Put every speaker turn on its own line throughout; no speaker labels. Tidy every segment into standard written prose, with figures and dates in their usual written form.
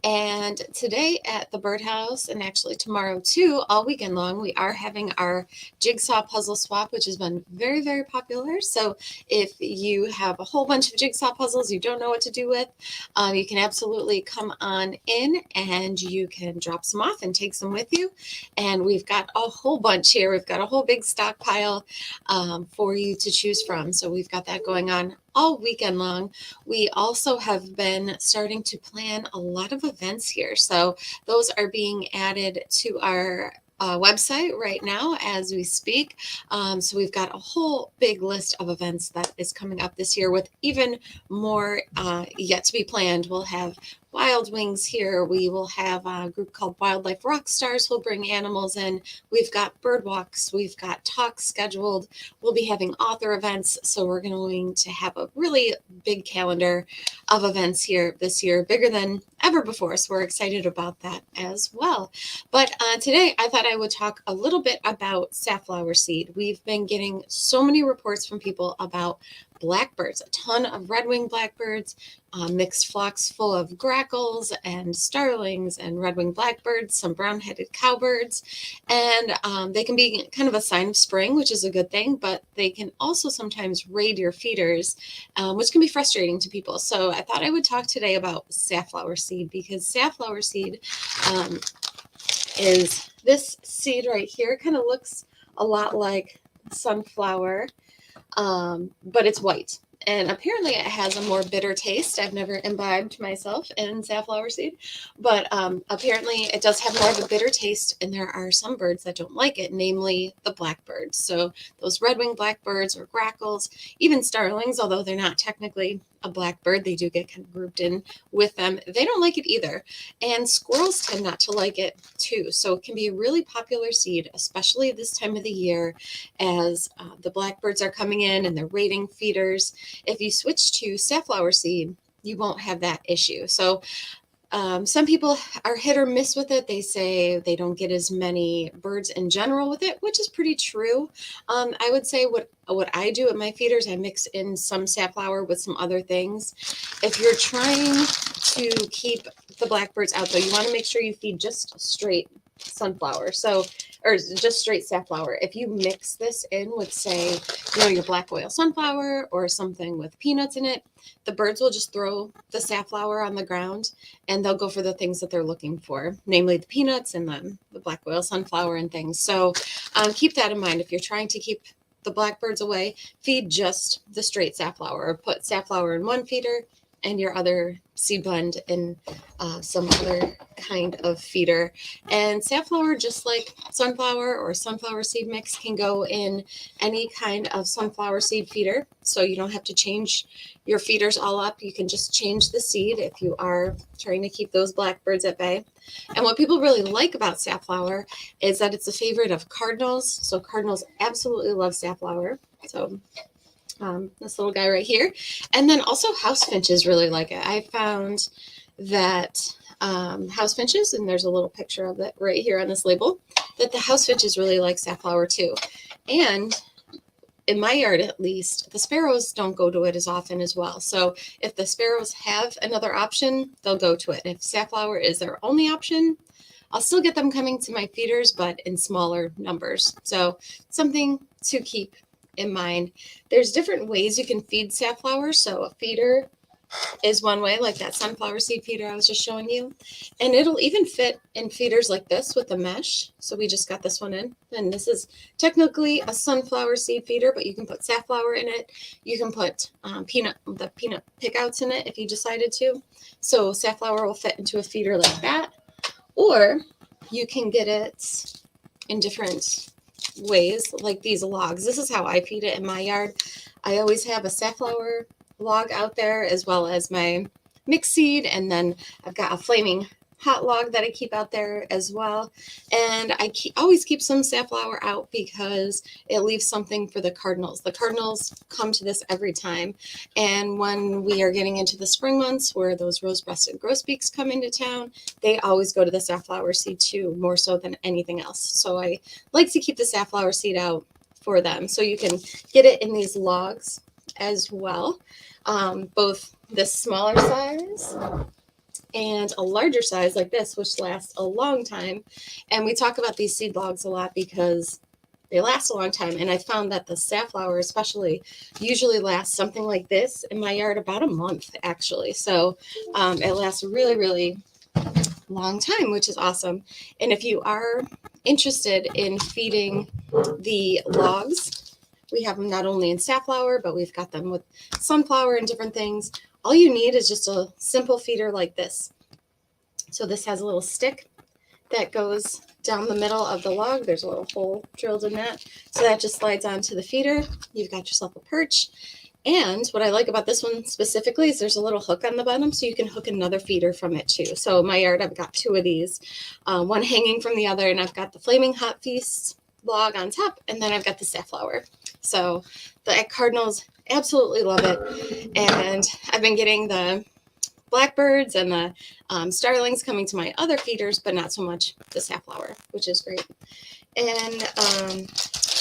And today at the birdhouse, and actually tomorrow too, all weekend long, we are having our jigsaw puzzle swap, which has been very, very popular. So if you have a whole bunch of jigsaw puzzles you don't know what to do with, you can absolutely come on in and you can drop some off and take some with you. And we've got a whole bunch here. We've got a whole big stockpile for you to choose from. So we've got that going on all weekend long. We also have been starting to plan a lot of events here. So those are being added to our website right now as we speak. So we've got a whole big list of events that is coming up this year with even more yet to be planned. We'll have Wild Wings here. We will have a group called Wildlife Rock Stars who'll bring animals in. We've got bird walks. We've got talks scheduled. We'll be having author events. So we're going to have a really big calendar of events here this year, bigger than ever before. So we're excited about that as well. But today I thought I would talk a little bit about safflower seed. We've been getting so many reports from people about blackbirds, a ton of red-winged blackbirds, mixed flocks full of grackles and starlings and red-winged blackbirds, some brown-headed cowbirds, and they can be kind of a sign of spring, which is a good thing, but they can also sometimes raid your feeders, which can be frustrating to people. So I thought I would talk today about safflower seed, because safflower seed is this seed right here. It kind of looks a lot like sunflower, but it's white. And apparently it has a more bitter taste. I've never imbibed myself in safflower seed, but apparently it does have more of a bitter taste, and there are some birds that don't like it, namely the blackbirds. So those red-winged blackbirds or grackles, even starlings, although they're not technically a blackbird, they do get kind of grouped in with them. They don't like it either. And squirrels tend not to like it too. So it can be a really popular seed, especially this time of the year as the blackbirds are coming in and they're raiding feeders. If you switch to safflower seed, you won't have that issue. So some people are hit or miss with it. They say they don't get as many birds in general with it, which is pretty true. I would say what I do at my feeders, I mix in some safflower with some other things. If you're trying to keep the blackbirds out, though, you want to make sure you feed just straight sunflower. So, or just straight safflower. If you mix this in with, say, your black oil sunflower or something with peanuts in it, the birds will just throw the safflower on the ground and they'll go for the things that they're looking for, namely the peanuts and the black oil sunflower and things. So keep that in mind. If you're trying to keep the blackbirds away, feed just the straight safflower, or put safflower in one feeder and your other seed blend in some other kind of feeder. And safflower, just like sunflower or sunflower seed mix, can go in any kind of sunflower seed feeder. So you don't have to change your feeders all up. You can just change the seed if you are trying to keep those blackbirds at bay. And what people really like about safflower is that it's a favorite of cardinals. So cardinals absolutely love safflower. So this little guy right here. And then also house finches really like it. I found that house finches, and there's a little picture of it right here on this label, that the house finches really like safflower too. And in my yard, at least, the sparrows don't go to it as often as well. So if the sparrows have another option, they'll go to it. If safflower is their only option, I'll still get them coming to my feeders, but in smaller numbers. So something to keep in mind. There's different ways you can feed safflower. So a feeder is one way, like that sunflower seed feeder I was just showing you. And it'll even fit in feeders like this with the mesh. So we just got this one in. And this is technically a sunflower seed feeder, but you can put safflower in it. You can put the peanut pickouts in it if you decided to. So safflower will fit into a feeder like that. Or you can get it in different ways, like these logs. This is how I feed it in my yard. I always have a safflower log out there as well as my mixed seed, and then I've got a flaming hot log that I keep out there as well. And I always keep some safflower out because it leaves something for the cardinals. The cardinals come to this every time. And when we are getting into the spring months where those rose-breasted grosbeaks come into town, they always go to the safflower seed too, more so than anything else. So I like to keep the safflower seed out for them. So you can get it in these logs as well, both this smaller size and a larger size like this, which lasts a long time. And we talk about these seed logs a lot because they last a long time. And I found that the safflower especially usually lasts something like this in my yard about a month, actually. So it lasts a really, really long time, which is awesome. And if you are interested in feeding the logs, we have them not only in safflower, but we've got them with sunflower and different things. All you need is just a simple feeder like this. So this has a little stick that goes down the middle of the log. There's a little hole drilled in that. So that just slides onto the feeder. You've got yourself a perch. And what I like about this one specifically is there's a little hook on the bottom, so you can hook another feeder from it too. So in my yard, I've got two of these, one hanging from the other, and I've got the Flaming Hot Feast log on top, and then I've got the safflower. So the Cardinals absolutely love it. And I've been getting the blackbirds and the starlings coming to my other feeders, but not so much the safflower, which is great. And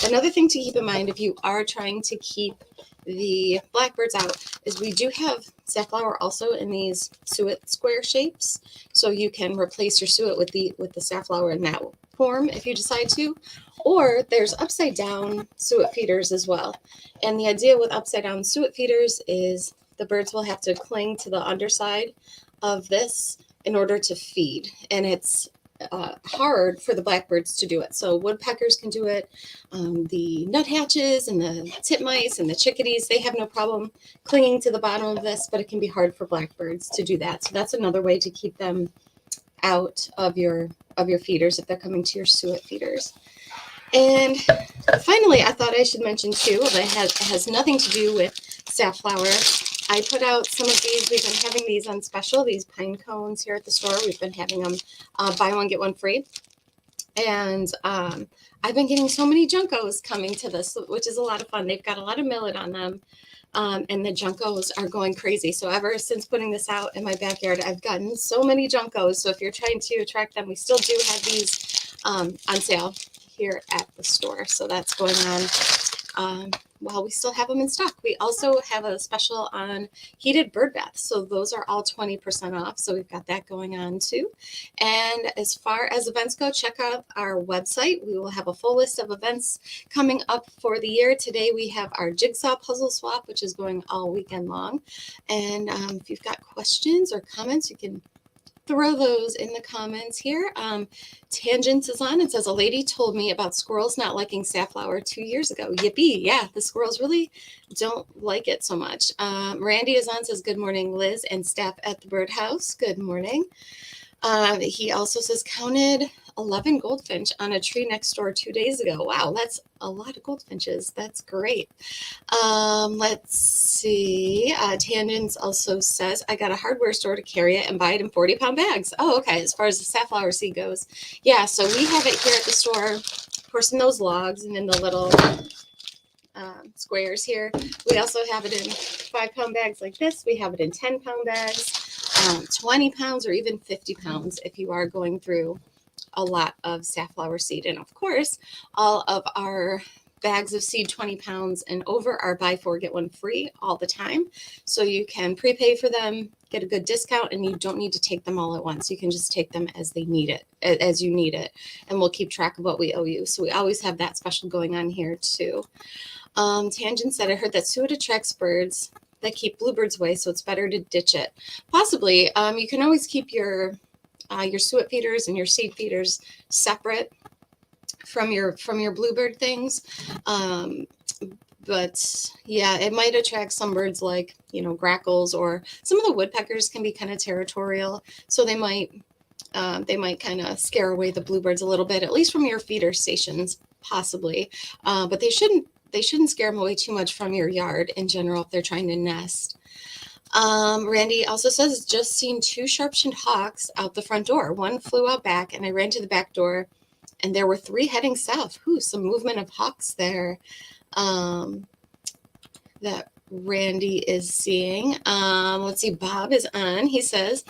another thing to keep in mind if you are trying to keep the blackbirds out is we do have safflower also in these suet square shapes, so you can replace your suet with the safflower in that form if you decide to. Or there's upside down suet feeders as well. And the idea with upside down suet feeders is the birds will have to cling to the underside of this in order to feed. And it's hard for the blackbirds to do it. So woodpeckers can do it. The nuthatches and the titmice and the chickadees, they have no problem clinging to the bottom of this, but it can be hard for blackbirds to do that. So that's another way to keep them out of your feeders if they're coming to your suet feeders. And finally, I thought I should mention too, but it has nothing to do with safflower. I put out some of these. We've been having these on special, these pine cones here at the store. We've been having them buy one, get one free. And I've been getting so many juncos coming to this, which is a lot of fun. They've got a lot of millet on them. And the juncos are going crazy. So ever since putting this out in my backyard, I've gotten so many juncos. So if you're trying to attract them, we still do have these on sale here at the store. So that's going on while we still have them in stock. We also have a special on heated bird baths. So those are all 20% off. So we've got that going on too. And as far as events go, check out our website. We will have a full list of events coming up for the year. Today we have our jigsaw puzzle swap, which is going all weekend long. And if you've got questions or comments, you can throw those in the comments here. Tangents is on. It says, a lady told me about squirrels not liking safflower 2 years ago. Yippee. Yeah, the squirrels really don't like it so much. Randy is on, says, good morning, Liz and staff at the birdhouse. Good morning. He also says, counted 11 goldfinch on a tree next door 2 days ago. Wow, that's a lot of goldfinches. That's great. Let's see. Tangents also says, I got a hardware store to carry it and buy it in 40-pound bags. Oh, okay. As far as the safflower seed goes. Yeah, so we have it here at the store, of course, in those logs and in the little squares here. We also have it in 5-pound bags like this. We have it in 10-pound bags, 20 pounds or even 50 pounds if you are going through a lot of safflower seed. And of course, all of our bags of seed 20 pounds and over are buy 4 get 1 free all the time. So you can prepay for them, get a good discount, and you don't need to take them all at once. You can just take them as they need it, as you need it, and we'll keep track of what we owe you. So we always have that special going on here too. Tangent said, I heard that suet attracts birds that keep bluebirds away, so it's better to ditch it. Possibly. You can always keep your suet feeders and your seed feeders separate from your bluebird things. But yeah, it might attract some birds like, grackles, or some of the woodpeckers can be kind of territorial. So they might kind of scare away the bluebirds a little bit, at least from your feeder stations, possibly. But they shouldn't scare them away too much from your yard in general if they're trying to nest. Randy also says, just seen 2 sharp-shinned hawks out the front door. One flew out back, and I ran to the back door, and there were 3 heading south. Some movement of hawks there that Randy is seeing. Let's see, Bob is on. He says,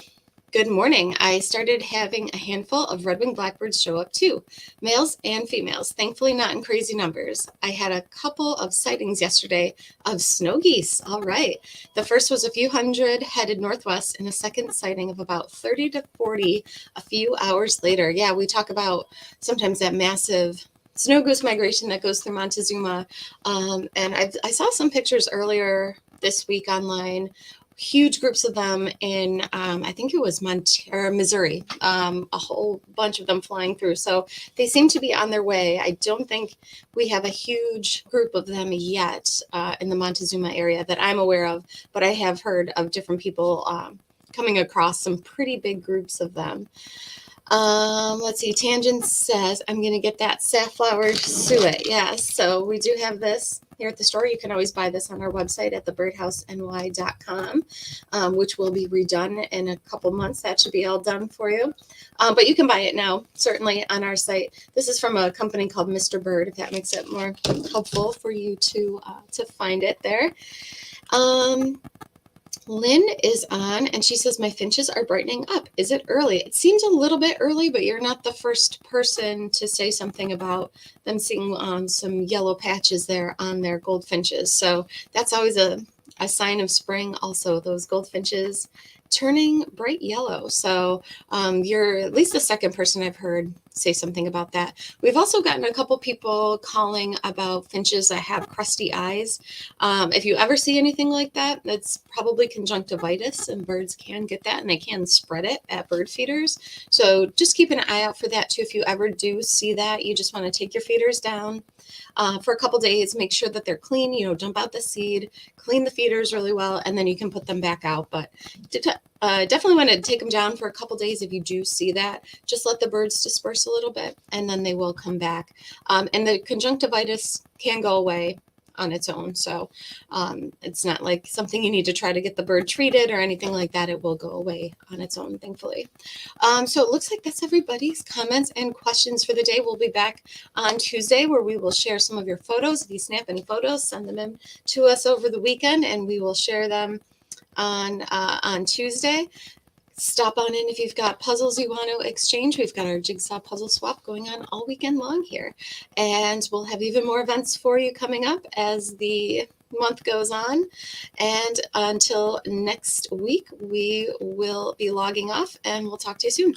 Good morning. I started having a handful of red-winged blackbirds show up too, males and females, thankfully not in crazy numbers. I had a couple of sightings yesterday of snow geese. All right. The first was a few hundred headed northwest, and a second sighting of about 30 to 40 a few hours later. Yeah, we talk about sometimes that massive snow goose migration that goes through Montezuma. And I saw some pictures earlier this week online, huge groups of them in I think it was Missouri, a whole bunch of them flying through. So they seem to be on their way. I don't think we have a huge group of them yet in the Montezuma area that I'm aware of, but I have heard of different people coming across some pretty big groups of them. Let's see. Tangent says, I'm going to get that safflower suet. Yes. So we do have this here at the store. You can always buy this on our website at thebirdhouseny.com, which will be redone in a couple months. That should be all done for you. But you can buy it now, certainly on our site. This is from a company called Mr. Bird, if that makes it more helpful for you to find it there. Lynn is on, and she says, my finches are brightening up. Is it early? It seems a little bit early, but you're not the first person to say something about them seeing some yellow patches there on their goldfinches. So that's always a sign of spring. Also, those goldfinches turning bright yellow. So you're at least the second person I've heard say something about that. We've also gotten a couple people calling about finches that have crusty eyes. If you ever see anything like that, that's probably conjunctivitis, and birds can get that, and they can spread it at bird feeders. So just keep an eye out for that too. If you ever do see that, you just want to take your feeders down for a couple days, make sure that they're clean, dump out the seed, clean the feeders really well, and then you can put them back out. But definitely want to take them down for a couple days if you do see that. Just let the birds disperse a little bit, and then they will come back. And the conjunctivitis can go away on its own. So it's not like something you need to try to get the bird treated or anything like that. It will go away on its own, thankfully. So it looks like that's everybody's comments and questions for the day. We'll be back on Tuesday, where we will share some of your photos. If you snap any photos, send them in to us over the weekend, and we will share them on Tuesday. Stop on in if you've got puzzles you want to exchange. We've got our jigsaw puzzle swap going on all weekend long here. And we'll have even more events for you coming up as the month goes on. And until next week, we will be logging off, and we'll talk to you soon. Bye.